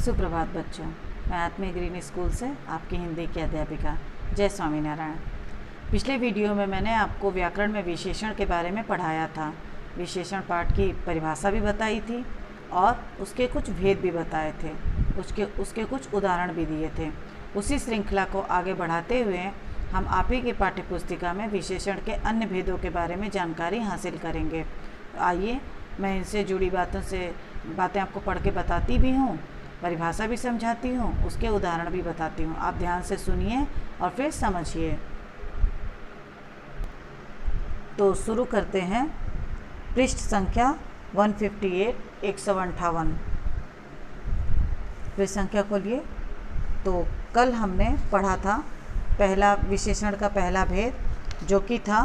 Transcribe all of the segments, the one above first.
सुप्रभात बच्चों, मैं आत्मीय ग्रीन स्कूल से आपकी हिंदी की अध्यापिका जय स्वामीनारायण। पिछले वीडियो में मैंने आपको व्याकरण में विशेषण के बारे में पढ़ाया था। विशेषण पाठ की परिभाषा भी बताई थी और उसके कुछ भेद भी बताए थे, उसके कुछ उदाहरण भी दिए थे। उसी श्रृंखला को आगे बढ़ाते हुए हम आप ही की पाठ्यपुस्तिका में विशेषण के अन्य भेदों के बारे में जानकारी हासिल करेंगे। तो आइए मैं इनसे जुड़ी बातें आपको पढ़ के बताती भी हूँ, परिभाषा भी समझाती हूँ, उसके उदाहरण भी बताती हूँ। आप ध्यान से सुनिए और फिर समझिए। तो शुरू करते हैं। पृष्ठ संख्या 158 158। पृष्ठ संख्या खोलिए। तो कल हमने पढ़ा था पहला विशेषण का पहला भेद, जो कि था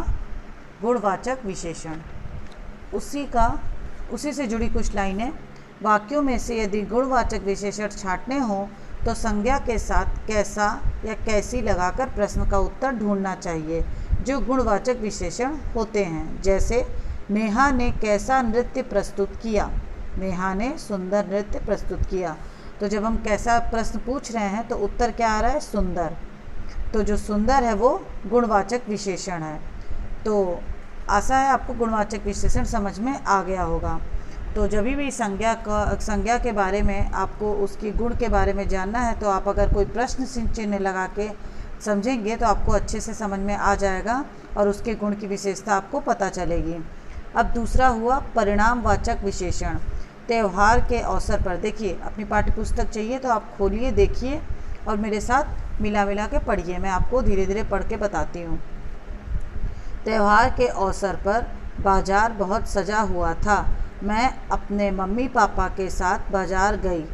गुणवाचक विशेषण। उसी से जुड़ी कुछ लाइनें। वाक्यों में से यदि गुणवाचक विशेषण छांटने हो तो संज्ञा के साथ कैसा या कैसी लगाकर प्रश्न का उत्तर ढूंढना चाहिए जो गुणवाचक विशेषण होते हैं। जैसे नेहा ने कैसा नृत्य प्रस्तुत किया, नेहा ने सुंदर नृत्य प्रस्तुत किया। तो जब हम कैसा प्रश्न पूछ रहे हैं तो उत्तर क्या आ रहा है? सुंदर। तो जो सुंदर है वो गुणवाचक विशेषण है। तो आशा है आपको गुणवाचक विशेषण समझ में आ गया होगा। तो जब भी संज्ञा के बारे में आपको उसकी गुण के बारे में जानना है तो आप अगर कोई प्रश्न चिन्ह लगा के समझेंगे तो आपको अच्छे से समझ में आ जाएगा और उसके गुण की विशेषता आपको पता चलेगी। अब दूसरा हुआ परिणामवाचक विशेषण। त्यौहार के अवसर पर, देखिए अपनी पाठ्यपुस्तक चाहिए तो आप खोलिए, देखिए और मेरे साथ मिला के पढ़िए। मैं आपको धीरे धीरे पढ़ के बताती हूँ। त्यौहार के अवसर पर बाजार बहुत सजा हुआ था। मैं अपने मम्मी पापा के साथ बाजार गई।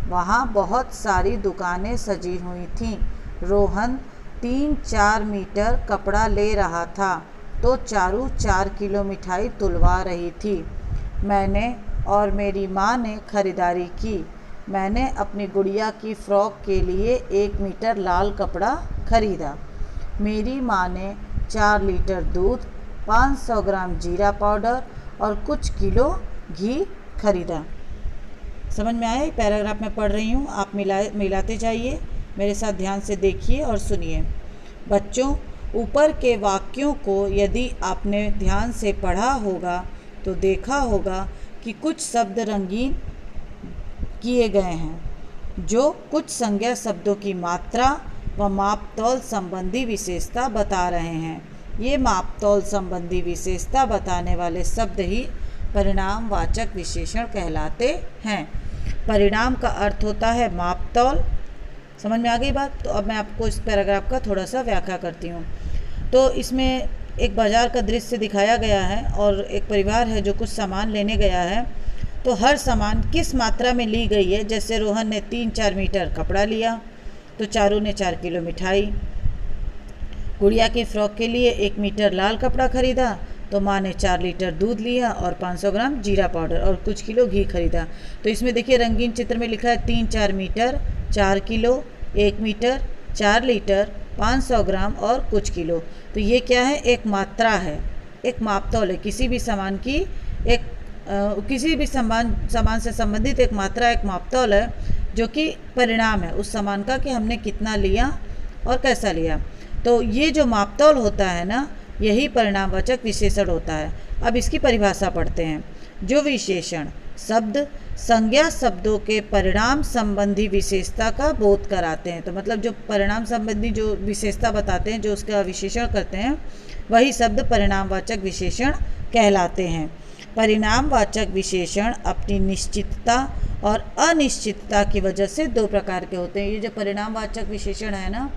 वहाँ बहुत सारी दुकानें सजी हुई थीं। रोहन 3-4 मीटर कपड़ा ले रहा था तो चारू 4 किलो मिठाई तुलवा रही थी। मैंने और मेरी माँ ने खरीदारी की। मैंने अपनी गुड़िया की फ्रॉक के लिए 1 मीटर लाल कपड़ा खरीदा। मेरी माँ ने 4 लीटर दूध, 500 ग्राम जीरा पाउडर और कुछ किलो घी खरीदा। समझ में आया? पैराग्राफ में पढ़ रही हूँ, आप मिलाते जाइए, मेरे साथ ध्यान से देखिए और सुनिए। बच्चों, ऊपर के वाक्यों को यदि आपने ध्यान से पढ़ा होगा तो देखा होगा कि कुछ शब्द रंगीन किए गए हैं जो कुछ संज्ञा शब्दों की मात्रा व मापतौल संबंधी विशेषता बता रहे हैं। ये मापतौल संबंधी विशेषता बताने वाले शब्द ही परिणामवाचक विशेषण कहलाते हैं। परिणाम का अर्थ होता है मापतौल। समझ में आ गई बात? तो अब मैं आपको इस पैराग्राफ का थोड़ा सा व्याख्या करती हूँ। तो इसमें एक बाजार का दृश्य दिखाया गया है और एक परिवार है जो कुछ सामान लेने गया है। तो हर सामान किस मात्रा में ली गई है। जैसे रोहन ने 3-4 मीटर कपड़ा लिया तो चारू ने 4 किलो मिठाई। गुड़िया की फ्रॉक के लिए 1 मीटर लाल कपड़ा खरीदा तो माँ ने 4 लीटर दूध लिया और 500 ग्राम जीरा पाउडर और कुछ किलो घी खरीदा। तो इसमें देखिए रंगीन चित्र में लिखा है 3-4 मीटर, 4 किलो, 1 मीटर, 4 लीटर, 500 ग्राम और कुछ किलो। तो ये क्या है? एक मात्रा है, एक मापतौल है। किसी भी सामान की किसी भी सामान से संबंधित एक मात्रा, एक मापतौल है जो कि परिणाम है उस सामान का कि हमने कितना लिया और कैसा लिया। तो ये जो मापतौल होता है ना, यही परिणामवाचक विशेषण होता है। अब इसकी परिभाषा पढ़ते हैं। जो विशेषण शब्द संज्ञा शब्दों के परिणाम संबंधी विशेषता का बोध कराते हैं, तो मतलब जो परिणाम संबंधी जो विशेषता बताते हैं, जो उसका विशेषण करते हैं, वही शब्द परिणामवाचक विशेषण कहलाते हैं। परिणामवाचक विशेषण अपनी निश्चितता और अनिश्चितता की वजह से 2 प्रकार के होते हैं। ये जो परिणामवाचक विशेषण है ना,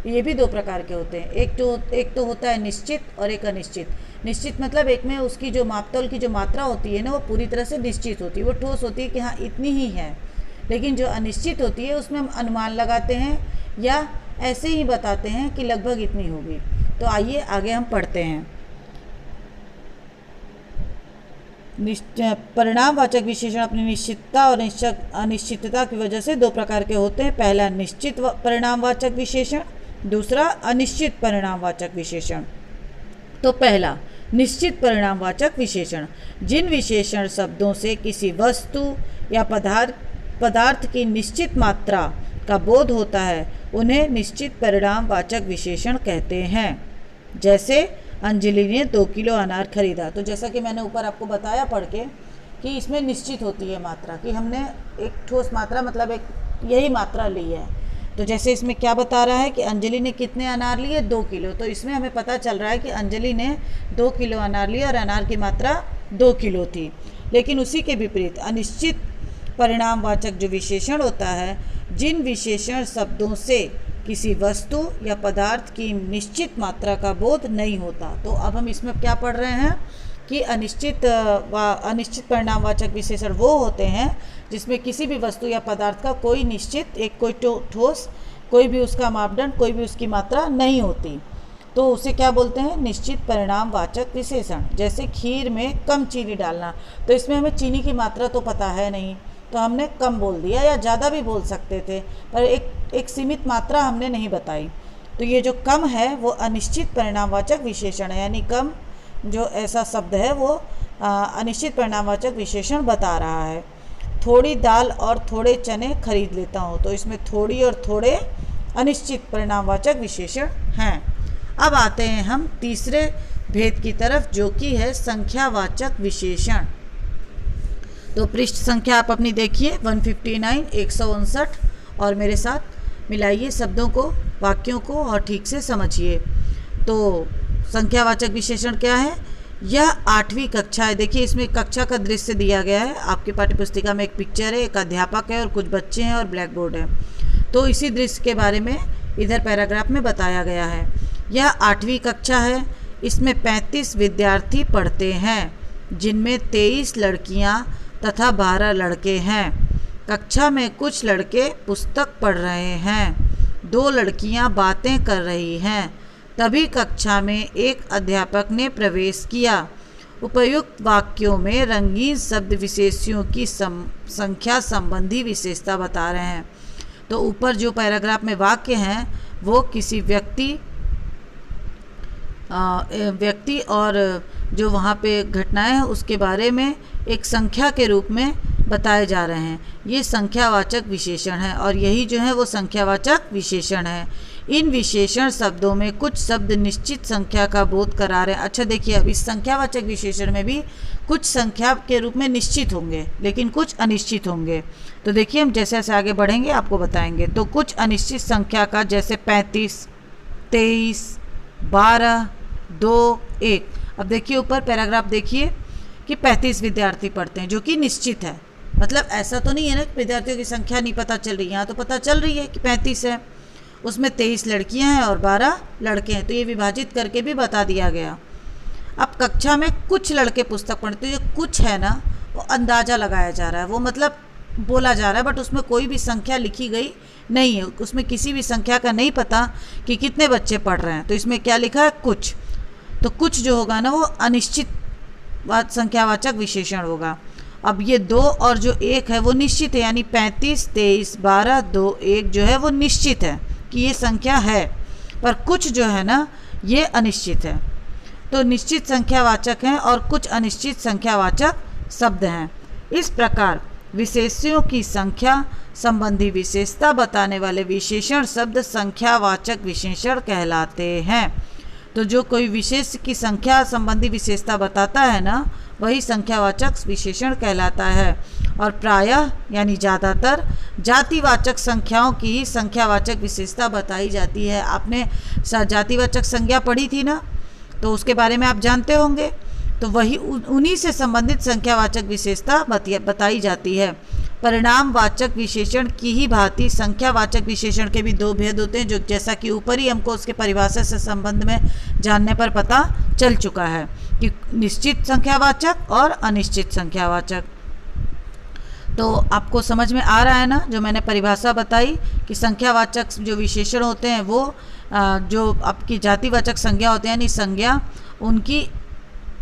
ये भी 2 प्रकार के होते हैं। एक तो होता है निश्चित और एक अनिश्चित। निश्चित मतलब एक में उसकी जो मापतौल की जो मात्रा होती है ना, वो पूरी तरह से निश्चित होती है, वो ठोस होती है कि हाँ इतनी ही है। लेकिन जो अनिश्चित होती है उसमें हम अनुमान लगाते हैं या ऐसे ही बताते हैं कि लगभग इतनी होगी। तो आइए आगे हम पढ़ते हैं। परिणामवाचक विशेषण अपनी निश्चितता और अनिश्चितता की वजह से 2 प्रकार के होते हैं। पहला निश्चित परिणामवाचक विशेषण, दूसरा अनिश्चित परिणामवाचक विशेषण। तो पहला निश्चित परिणामवाचक विशेषण, जिन विशेषण शब्दों से किसी वस्तु या पदार्थ की निश्चित मात्रा का बोध होता है उन्हें निश्चित परिणामवाचक विशेषण कहते हैं। जैसे अंजलि ने 2 किलो अनार खरीदा, तो जैसा कि मैंने ऊपर आपको बताया पढ़ के कि इसमें निश्चित होती है मात्रा, कि हमने एक ठोस मात्रा मतलब एक यही मात्रा ली है। तो जैसे इसमें क्या बता रहा है कि अंजलि ने कितने अनार लिए, 2 किलो, तो इसमें हमें पता चल रहा है कि अंजलि ने 2 किलो अनार लिए और अनार की मात्रा 2 किलो थी। लेकिन उसी के विपरीत अनिश्चित परिणामवाचक जो विशेषण होता है, जिन विशेषण शब्दों से किसी वस्तु या पदार्थ की निश्चित मात्रा का बोध नहीं होता। तो अब हम इसमें क्या पढ़ रहे हैं कि अनिश्चित परिणामवाचक विशेषण वो होते हैं जिसमें किसी भी वस्तु या पदार्थ का कोई निश्चित कोई ठोस, कोई भी उसका मापदंड, कोई भी उसकी मात्रा नहीं होती। तो उसे क्या बोलते हैं, निश्चित परिणामवाचक विशेषण। जैसे खीर में कम चीनी डालना, तो इसमें हमें चीनी की मात्रा तो पता है नहीं, तो हमने कम बोल दिया, या ज़्यादा भी बोल सकते थे, पर एक सीमित मात्रा हमने नहीं बताई। तो ये जो कम है वो अनिश्चित परिणामवाचक विशेषण है, यानी कम जो ऐसा शब्द है वो अनिश्चित परिणामवाचक विशेषण बता रहा है। थोड़ी दाल और थोड़े चने खरीद लेता हूँ, तो इसमें थोड़ी और थोड़े अनिश्चित परिणामवाचक विशेषण हैं। अब आते हैं हम तीसरे भेद की तरफ, जो कि है संख्यावाचक विशेषण। तो पृष्ठ संख्या आप अपनी देखिए 159, 159 और मेरे साथ मिलाइए शब्दों को, वाक्यों को और ठीक से समझिए। तो संख्यावाचक विशेषण क्या है, यह 8वीं कक्षा है। देखिए इसमें कक्षा का दृश्य दिया गया है, आपकी पाठ्यपुस्तिका में एक पिक्चर है, एक अध्यापक है और कुछ बच्चे हैं और ब्लैक बोर्ड है। तो इसी दृश्य के बारे में इधर पैराग्राफ में बताया गया है। यह 8वीं कक्षा है, इसमें 35 विद्यार्थी पढ़ते हैं, जिनमें 23 लड़कियां तथा 12 लड़के हैं। कक्षा में कुछ लड़के पुस्तक पढ़ रहे हैं, 2 लड़कियां बातें कर रही हैं। तभी कक्षा में एक अध्यापक ने प्रवेश किया। उपयुक्त वाक्यों में रंगीन शब्द विशेषों की संख्या संबंधी विशेषता बता रहे हैं। तो ऊपर जो पैराग्राफ में वाक्य हैं वो किसी व्यक्ति और जो वहाँ पे घटनाएं हैं उसके बारे में एक संख्या के रूप में बताए जा रहे हैं। ये संख्यावाचक विशेषण है और यही जो है वो संख्यावाचक विशेषण है। इन विशेषण शब्दों में कुछ शब्द निश्चित संख्या का बोध करा रहे हैं। अच्छा देखिए, अब इस संख्यावाचक विशेषण में भी कुछ संख्या के रूप में निश्चित होंगे, लेकिन कुछ अनिश्चित होंगे। तो देखिए हम जैसे जैसे आगे बढ़ेंगे आपको बताएंगे। तो कुछ अनिश्चित संख्या का, जैसे 35, 23, 12, 2, 1। अब देखिए ऊपर पैराग्राफ देखिए कि 35 विद्यार्थी पढ़ते हैं, जो कि निश्चित है। मतलब ऐसा तो नहीं है ना कि विद्यार्थियों की संख्या नहीं पता चल रही है, यहाँ तो पता चल रही है कि 35 है। उसमें 23 लड़कियां हैं और 12 लड़के हैं, तो ये विभाजित करके भी बता दिया गया। अब कक्षा में कुछ लड़के पुस्तक पढ़ते हैं, जो कुछ है ना वो अंदाज़ा लगाया जा रहा है, वो मतलब बोला जा रहा है, बट उसमें कोई भी संख्या लिखी गई नहीं है, उसमें किसी भी संख्या का नहीं पता कि कितने बच्चे पढ़ रहे हैं। तो इसमें क्या लिखा है, कुछ। तो कुछ जो होगा ना वो अनिश्चित संख्यावाचक विशेषण होगा। अब ये 2 और जो 1 है वो निश्चित है, यानी 35, 23, 12, 2, 1 जो है वो निश्चित है कि ये संख्या है, पर कुछ जो है ना ये अनिश्चित है। तो निश्चित संख्यावाचक हैं और कुछ अनिश्चित संख्यावाचक शब्द हैं। इस प्रकार विशेषणों की संख्या संबंधी विशेषता बताने वाले विशेषण शब्द संख्यावाचक विशेषण कहलाते हैं। तो जो कोई विशेष की संख्या संबंधी विशेषता बताता है ना, वही संख्यावाचक विशेषण कहलाता है। और प्रायः यानी ज़्यादातर जातिवाचक संख्याओं की ही संख्यावाचक विशेषता बताई जाती है। आपने जातिवाचक संज्ञा पढ़ी थी ना, तो उसके बारे में आप जानते होंगे। तो वही उन्हीं से संबंधित संख्यावाचक विशेषता बताई जाती है। परिणामवाचक विशेषण की ही भांति संख्यावाचक विशेषण के भी 2 भेद होते हैं, जो जैसा कि ऊपर ही हमको उसके परिभाषा से संबंध में जानने पर पता चल चुका है कि निश्चित संख्यावाचक और अनिश्चित संख्यावाचक। तो आपको समझ में आ रहा है ना, जो मैंने परिभाषा बताई कि संख्यावाचक जो विशेषण होते हैं वो जो आपकी जातिवाचक संज्ञा होते हैं, यानी संज्ञा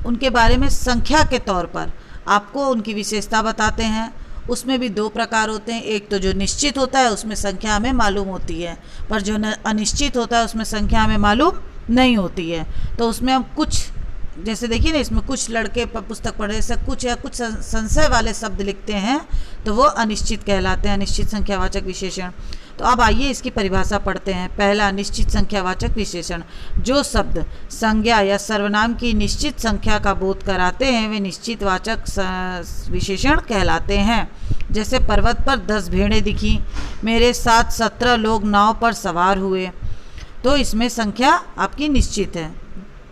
उनके बारे में संख्या के तौर पर आपको उनकी विशेषता बताते हैं। उसमें भी 2 प्रकार होते हैं, एक तो जो निश्चित होता है उसमें संख्या हमें मालूम होती है, पर जो अनिश्चित होता है उसमें संख्या हमें मालूम नहीं होती है। तो उसमें हम कुछ जैसे देखिए ना, इसमें कुछ लड़के पुस्तक पढ़े से कुछ या कुछ संशय वाले शब्द लिखते हैं तो वो अनिश्चित कहलाते हैं, अनिश्चित संख्यावाचक विशेषण। तो अब आइए इसकी परिभाषा पढ़ते हैं। पहला, अनिश्चित संख्यावाचक विशेषण। जो शब्द संज्ञा या सर्वनाम की निश्चित संख्या का बोध कराते हैं वे निश्चित वाचक विशेषण कहलाते हैं। जैसे पर्वत पर 10 भेड़ें दिखी, मेरे साथ 17 लोग नाव पर सवार हुए। तो इसमें संख्या आपकी निश्चित है,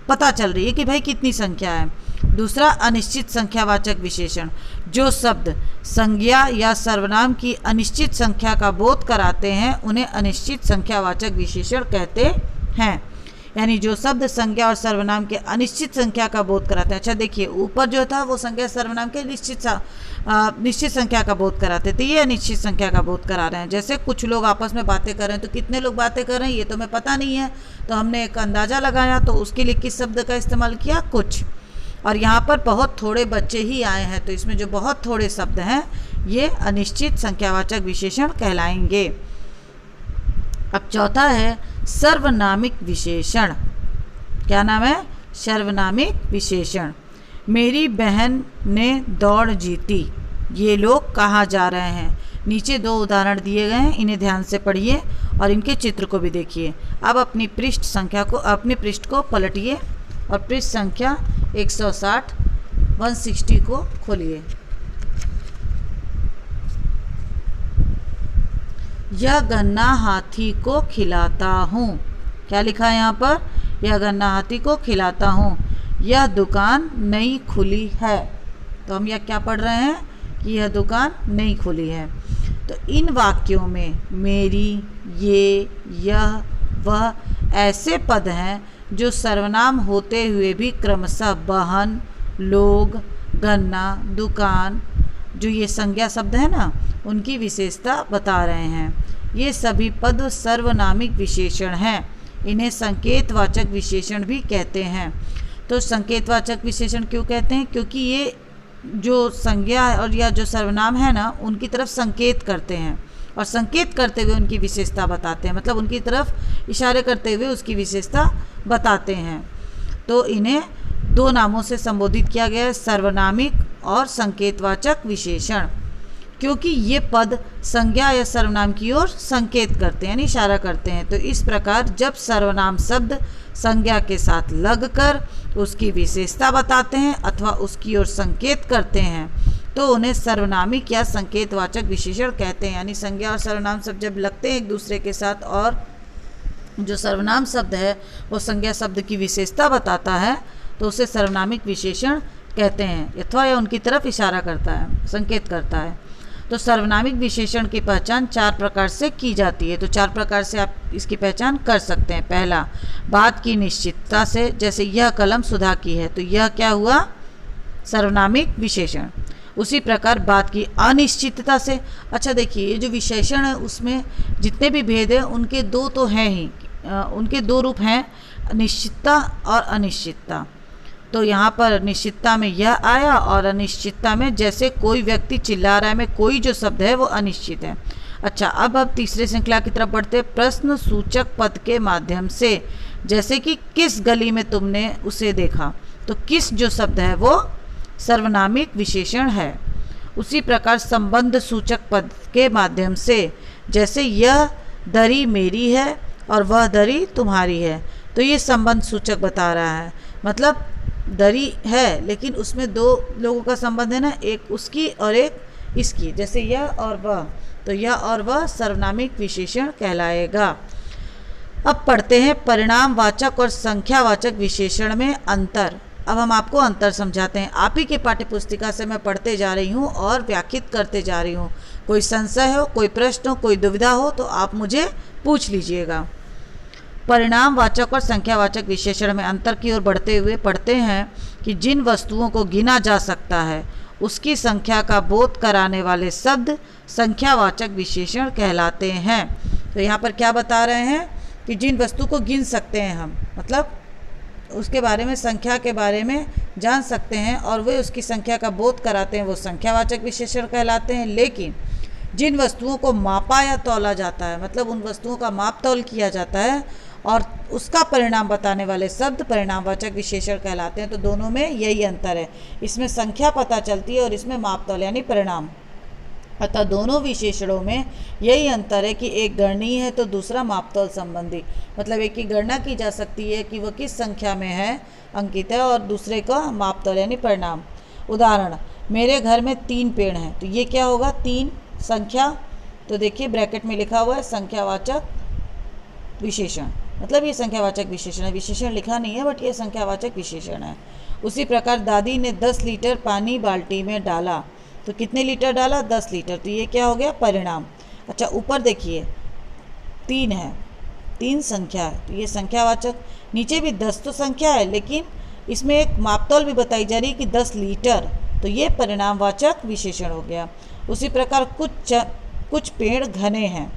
पता चल रही है कि भाई कितनी संख्या है। दूसरा, अनिश्चित संख्यावाचक विशेषण। जो शब्द संज्ञा या सर्वनाम की अनिश्चित संख्या का बोध कराते हैं उन्हें अनिश्चित संख्यावाचक विशेषण कहते हैं। यानी जो शब्द संज्ञा और सर्वनाम के अनिश्चित संख्या का बोध कराते हैं। अच्छा देखिए, ऊपर जो था वो संज्ञा सर्वनाम के निश्चित संख्या का बोध कराते थे, ये अनिश्चित संख्या का बोध करा रहे हैं। जैसे कुछ लोग आपस में बातें कर रहे हैं, तो कितने लोग बातें कर रहे हैं ये तो हमें पता नहीं है, तो हमने एक अंदाजा लगाया, तो उसके लिए किस शब्द का इस्तेमाल किया? कुछ। और यहाँ पर बहुत थोड़े बच्चे ही आए हैं, तो इसमें जो बहुत थोड़े शब्द हैं ये अनिश्चित संख्यावाचक विशेषण कहलाएंगे। अब चौथा है सर्वनामिक विशेषण। क्या नाम है? सर्वनामिक विशेषण। मेरी बहन ने दौड़ जीती। ये लोग कहाँ जा रहे हैं? नीचे 2 उदाहरण दिए गए हैं, इन्हें ध्यान से पढ़िए और इनके चित्र को भी देखिए। अब अपनी पृष्ठ को पलटिए और पृष्ठ संख्या 160 को खोलिए। यह गन्ना हाथी को खिलाता हूँ। क्या लिखा है यहाँ पर? यह गन्ना हाथी को खिलाता हूँ। यह दुकान नई खुली है। तो हम यह क्या पढ़ रहे हैं कि यह दुकान नई खुली है। तो इन वाक्यों में मेरी, ये, यह, वह ऐसे पद हैं जो सर्वनाम होते हुए भी क्रमशः बहन, लोग, गन्ना, दुकान, जो ये संज्ञा शब्द है ना, उनकी विशेषता बता रहे हैं। ये सभी पद सर्वनामिक विशेषण हैं। इन्हें संकेतवाचक विशेषण भी कहते हैं। तो संकेतवाचक विशेषण क्यों कहते हैं? क्योंकि ये जो संज्ञा और या जो सर्वनाम है ना, उनकी तरफ संकेत करते हैं और संकेत करते हुए उनकी विशेषता बताते हैं, मतलब उनकी तरफ इशारे करते हुए उसकी विशेषता बताते हैं। तो इन्हें 2 नामों से संबोधित किया गया है, सर्वनामिक और संकेतवाचक विशेषण, क्योंकि ये पद संज्ञा या सर्वनाम की ओर संकेत करते हैं, यानी इशारा करते हैं। तो इस प्रकार जब सर्वनाम शब्द संज्ञा के साथ लगकर उसकी विशेषता बताते हैं अथवा उसकी ओर संकेत करते हैं तो उन्हें सर्वनामिक या संकेतवाचक विशेषण कहते हैं। यानी संज्ञा और सर्वनाम शब्द जब लगते हैं एक दूसरे के साथ और जो सर्वनाम शब्द है वो संज्ञा शब्द की विशेषता बताता है तो उसे सर्वनामिक विशेषण कहते हैं, अथवा यह उनकी तरफ इशारा करता है, संकेत करता है। तो सर्वनामिक विशेषण की पहचान 4 प्रकार से की जाती है। तो 4 प्रकार से आप इसकी पहचान कर सकते हैं। पहला, बात की निश्चितता से, जैसे यह कलम सुधा की है, तो यह क्या हुआ? सर्वनामिक विशेषण। उसी प्रकार बात की अनिश्चितता से। अच्छा देखिए, ये जो विशेषण है उसमें जितने भी भेद हैं उनके 2 तो हैं ही, उनके 2 रूप हैं, निश्चितता और अनिश्चितता। तो यहाँ पर निश्चितता में यह आया और अनिश्चितता में जैसे कोई व्यक्ति चिल्ला रहा है में कोई जो शब्द है वो अनिश्चित है। अच्छा, अब तीसरे श्रृंखला की तरफ बढ़ते। प्रश्न सूचक पद के माध्यम से, जैसे कि किस गली में तुमने उसे देखा, तो किस जो शब्द है वो सर्वनामिक विशेषण है। उसी प्रकार संबंध सूचक पद के माध्यम से, जैसे यह दरी मेरी है और वह दरी तुम्हारी है, तो ये संबंध सूचक बता रहा है। मतलब दरी है लेकिन उसमें 2 लोगों का संबंध है ना, एक उसकी और एक इसकी, जैसे यह और वह, तो यह और वह सर्वनामिक विशेषण कहलाएगा। अब पढ़ते हैं परिणामवाचक और संख्यावाचक विशेषण में अंतर। अब हम आपको अंतर समझाते हैं। आप ही के पाठ्यपुस्तिका से मैं पढ़ते जा रही हूँ और व्याख्यात करते जा रही हूँ। कोई संशय हो, कोई प्रश्न हो, कोई दुविधा हो तो आप मुझे पूछ लीजिएगा। परिणामवाचक और संख्यावाचक विशेषण में अंतर की ओर बढ़ते हुए पढ़ते हैं कि जिन वस्तुओं को गिना जा सकता है उसकी संख्या का बोध कराने वाले शब्द संख्यावाचक विशेषण कहलाते हैं। तो यहाँ पर क्या बता रहे हैं कि जिन वस्तु को गिन सकते हैं हम, मतलब उसके बारे में, संख्या के बारे में जान सकते हैं और वे उसकी संख्या का बोध कराते हैं, वो संख्यावाचक विशेषण कहलाते हैं। लेकिन जिन वस्तुओं को मापा या तौला जाता है, मतलब उन वस्तुओं का माप तौल किया जाता है और उसका परिणाम बताने वाले शब्द परिणामवाचक विशेषण कहलाते हैं। तो दोनों में यही अंतर है, इसमें संख्या पता चलती है और इसमें मापतौल यानी परिणाम। अतः दोनों विशेषणों में यही अंतर है कि एक गणनीय है तो दूसरा मापतौल संबंधी। मतलब एक की गणना की जा सकती है कि वह किस संख्या में है, अंकित है, और दूसरे का मापतौल यानी परिणाम। उदाहरण, मेरे घर में 3 पेड़ हैं, तो ये क्या होगा, 3 संख्या। तो देखिए ब्रैकेट में लिखा हुआ है संख्यावाचक विशेषण, मतलब ये संख्यावाचक विशेषण है, विशेषण लिखा नहीं है बट ये संख्यावाचक विशेषण है। उसी प्रकार दादी ने 10 लीटर पानी बाल्टी में डाला, तो कितने लीटर डाला, 10 लीटर, तो ये क्या हो गया, परिणाम। अच्छा ऊपर देखिए 3 है, 3 संख्या है, तो ये संख्यावाचक। नीचे भी 10 तो संख्या है, लेकिन इसमें एक मापतौल भी बताई जा रही है कि 10 लीटर, तो ये परिणामवाचक विशेषण हो गया। उसी प्रकार कुछ पेड़ घने हैं,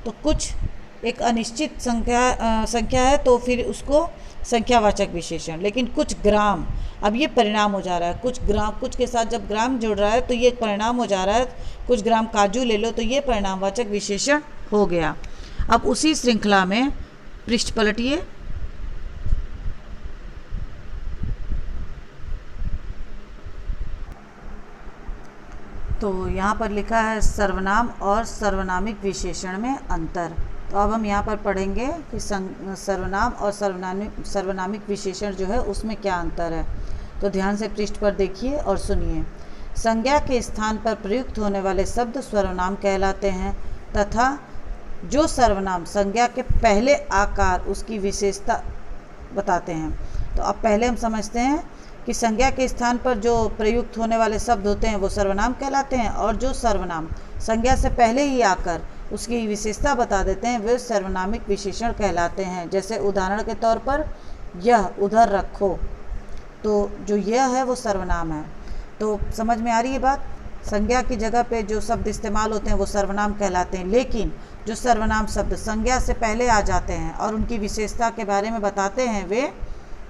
तो कुछ एक अनिश्चित संख्या है, तो फिर उसको संख्यावाचक विशेषण। लेकिन कुछ ग्राम, अब ये परिणाम हो जा रहा है, कुछ ग्राम, कुछ के साथ जब ग्राम जुड़ रहा है तो ये परिणाम हो जा रहा है। कुछ ग्राम काजू ले लो, तो ये परिणामवाचक विशेषण हो गया। अब उसी श्रृंखला में पृष्ठ पलटिए। तो यहाँ पर लिखा है सर्वनाम और सर्वनामिक विशेषण में अंतर। तो अब हम यहाँ पर पढ़ेंगे कि सर्वनाम और सर्वनामिक विशेषण जो है उसमें क्या अंतर है। तो ध्यान से पृष्ठ पर देखिए और सुनिए। संज्ञा के स्थान पर प्रयुक्त होने वाले शब्द सर्वनाम कहलाते हैं तथा जो सर्वनाम संज्ञा के पहले आकार उसकी विशेषता बताते हैं। तो अब पहले हम समझते हैं कि संज्ञा के स्थान पर जो प्रयुक्त होने वाले शब्द होते हैं वो सर्वनाम कहलाते हैं, और जो सर्वनाम संज्ञा से पहले ही आकर उसकी विशेषता बता देते हैं वे सर्वनामिक विशेषण कहलाते हैं। जैसे उदाहरण के तौर पर यह उधर रखो, तो जो यह है वो सर्वनाम है। तो समझ में आ रही है बात, संज्ञा की जगह पे जो शब्द इस्तेमाल होते हैं वो सर्वनाम कहलाते हैं, लेकिन जो सर्वनाम शब्द संज्ञा से पहले आ जाते हैं और उनकी विशेषता के बारे में बताते हैं वे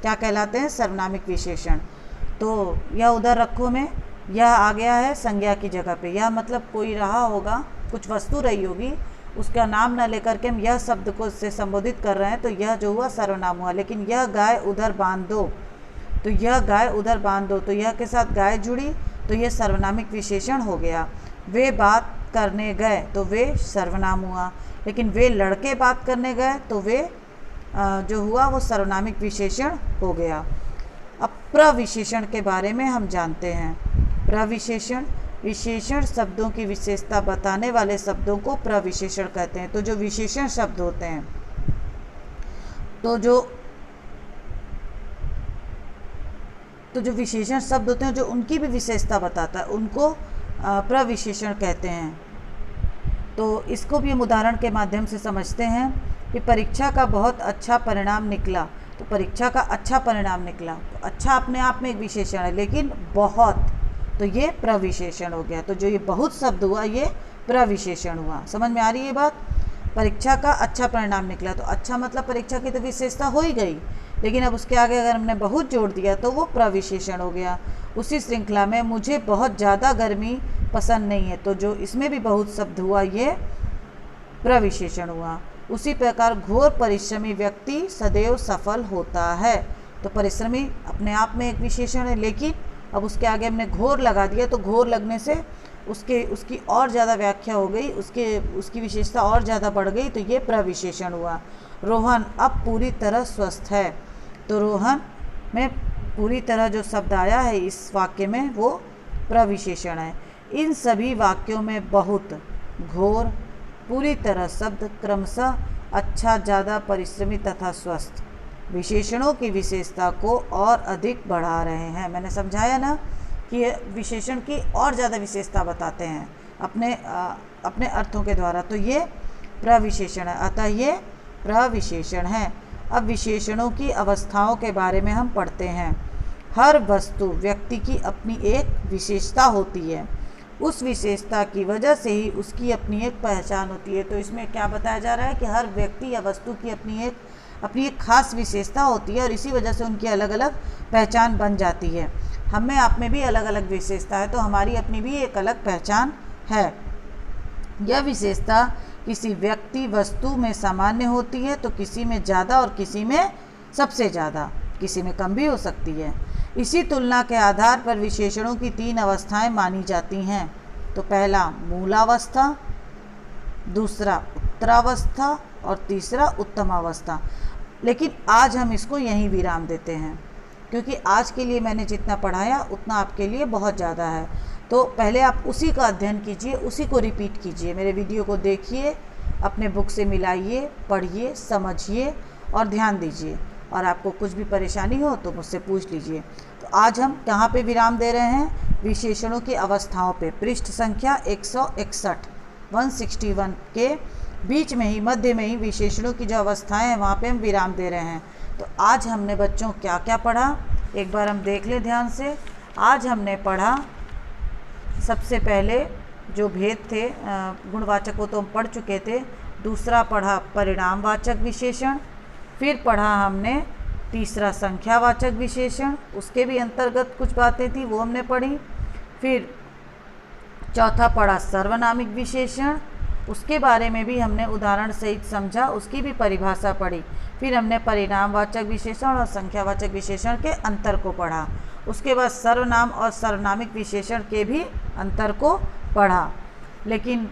क्या कहलाते हैं, सर्वनामिक विशेषण। तो यह उधर रखो में यह आ गया है संज्ञा की जगह पे, यह मतलब कोई रहा होगा, कुछ वस्तु रही होगी, उसका नाम न लेकर के हम यह शब्द को से संबोधित कर रहे हैं, तो यह जो हुआ सर्वनाम हुआ। लेकिन यह गाय उधर बांध दो, तो यह गाय उधर बांध दो, तो यह के साथ गाय जुड़ी, तो यह सर्वनामिक विशेषण हो गया। वे बात करने गए, तो वे सर्वनाम हुआ। लेकिन वे लड़के बात करने गए, तो वे जो हुआ वो सर्वनामिक विशेषण हो गया। अब प्रविशेषण के बारे में हम जानते हैं। प्रविशेषण, विशेषण शब्दों की विशेषता बताने वाले शब्दों को प्रविशेषण कहते हैं। तो जो विशेषण शब्द होते हैं, तो जो विशेषण शब्द होते हैं जो उनकी भी विशेषता बताता है उनको प्रविशेषण कहते हैं। तो इसको भी हम उदाहरण के माध्यम से समझते हैं कि परीक्षा का बहुत अच्छा परिणाम निकला, तो परीक्षा का अच्छा परिणाम निकला, तो अच्छा अपने आप में एक विशेषण है, लेकिन बहुत, तो ये प्रविशेषण हो गया। तो जो ये बहुत शब्द हुआ ये प्रविशेषण हुआ। समझ में आ रही है बात, परीक्षा का अच्छा परिणाम निकला, तो अच्छा मतलब परीक्षा की तो विशेषता हो ही गई, लेकिन अब उसके आगे अगर हमने बहुत जोड़ दिया तो वो प्रविशेषण हो गया। उसी श्रृंखला में मुझे बहुत ज़्यादा गर्मी पसंद नहीं है, तो जो इसमें भी बहुत शब्द हुआ ये प्रविशेषण हुआ। उसी प्रकार घोर परिश्रमी व्यक्ति सदैव सफल होता है, तो परिश्रमी अपने आप में एक विशेषण है, लेकिन अब उसके आगे हमने घोर लगा दिया, तो घोर लगने से उसकी और ज़्यादा व्याख्या हो गई, उसकी विशेषता और ज़्यादा बढ़ गई, तो ये प्रविशेषण हुआ। रोहन अब पूरी तरह स्वस्थ है, तो रोहन में पूरी तरह जो शब्द आया है इस वाक्य में वो प्रविशेषण है। इन सभी वाक्यों में बहुत, घोर, पूरी तरह शब्द क्रमशः अच्छा, ज़्यादा, परिश्रमी तथा स्वस्थ विशेषणों की विशेषता को और अधिक बढ़ा रहे हैं। मैंने समझाया ना कि ये विशेषण की और ज़्यादा विशेषता बताते हैं अपने अर्थों के द्वारा, तो ये प्रविशेषण है, अतः ये प्रविशेषण है। अब विशेषणों की अवस्थाओं के बारे में हम पढ़ते हैं। हर वस्तु व्यक्ति की अपनी एक विशेषता होती है, उस विशेषता की वजह से ही उसकी अपनी एक पहचान होती है। तो इसमें क्या बताया जा रहा है कि हर व्यक्ति या वस्तु की अपनी एक खास विशेषता होती है और इसी वजह से उनकी अलग अलग पहचान बन जाती है। हमें आप में भी अलग अलग विशेषता है, तो हमारी अपनी भी एक अलग पहचान है। यह विशेषता किसी व्यक्ति वस्तु में सामान्य होती है तो किसी में ज़्यादा और किसी में सबसे ज़्यादा, किसी में कम भी हो सकती है। इसी तुलना के आधार पर विशेषणों की 3 अवस्थाएं मानी जाती हैं। तो पहला मूलावस्था, दूसरा उत्तरावस्था और तीसरा उत्तमावस्था। लेकिन आज हम इसको यहीं विराम देते हैं, क्योंकि आज के लिए मैंने जितना पढ़ाया उतना आपके लिए बहुत ज़्यादा है। तो पहले आप उसी का अध्ययन कीजिए, उसी को रिपीट कीजिए, मेरे वीडियो को देखिए, अपने बुक से मिलाइए, पढ़िए, समझिए और ध्यान दीजिए। और आपको कुछ भी परेशानी हो तो मुझसे पूछ लीजिए। तो आज हम कहाँ पे विराम दे रहे हैं? विशेषणों की अवस्थाओं पे, पृष्ठ संख्या 161 161 के बीच में ही, मध्य में ही विशेषणों की जो अवस्थाएं हैं वहाँ पे हम विराम दे रहे हैं। तो आज हमने बच्चों क्या क्या पढ़ा, एक बार हम देख लें ध्यान से। आज हमने पढ़ा, सबसे पहले जो भेद थे गुणवाचक को तो हम पढ़ चुके थे। दूसरा पढ़ा परिणामवाचक विशेषण, फिर पढ़ा हमने तीसरा संख्यावाचक विशेषण, उसके भी अंतर्गत कुछ बातें थी वो हमने पढ़ी। फिर चौथा पढ़ा सर्वनामिक विशेषण, उसके बारे में भी हमने उदाहरण सहित समझा, उसकी भी परिभाषा पढ़ी। फिर हमने परिणामवाचक विशेषण और संख्यावाचक विशेषण के अंतर को पढ़ा। उसके बाद सर्वनाम और सर्वनामिक विशेषण के भी अंतर को पढ़ा। लेकिन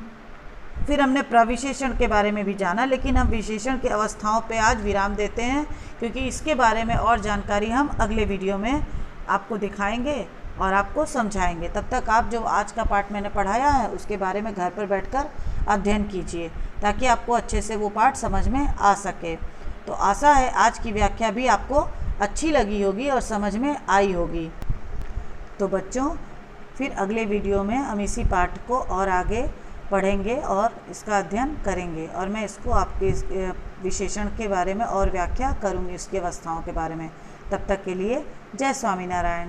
फिर हमने प्रविशेषण के बारे में भी जाना, लेकिन हम विशेषण की अवस्थाओं पे आज विराम देते हैं, क्योंकि इसके बारे में और जानकारी हम अगले वीडियो में आपको दिखाएंगे और आपको समझाएंगे। तब तक आप जो आज का पाठ मैंने पढ़ाया है उसके बारे में घर पर बैठकर अध्ययन कीजिए, ताकि आपको अच्छे से वो पाठ समझ में आ सके। तो आशा है आज की व्याख्या भी आपको अच्छी लगी होगी और समझ में आई होगी। तो बच्चों, फिर अगले वीडियो में हम इसी पाठ को और आगे पढ़ेंगे और इसका अध्ययन करेंगे, और मैं इसको आपके विशेषण के बारे में और व्याख्या करूँगी, इसकी अवस्थाओं के बारे में। तब तक के लिए जय स्वामीनारायण।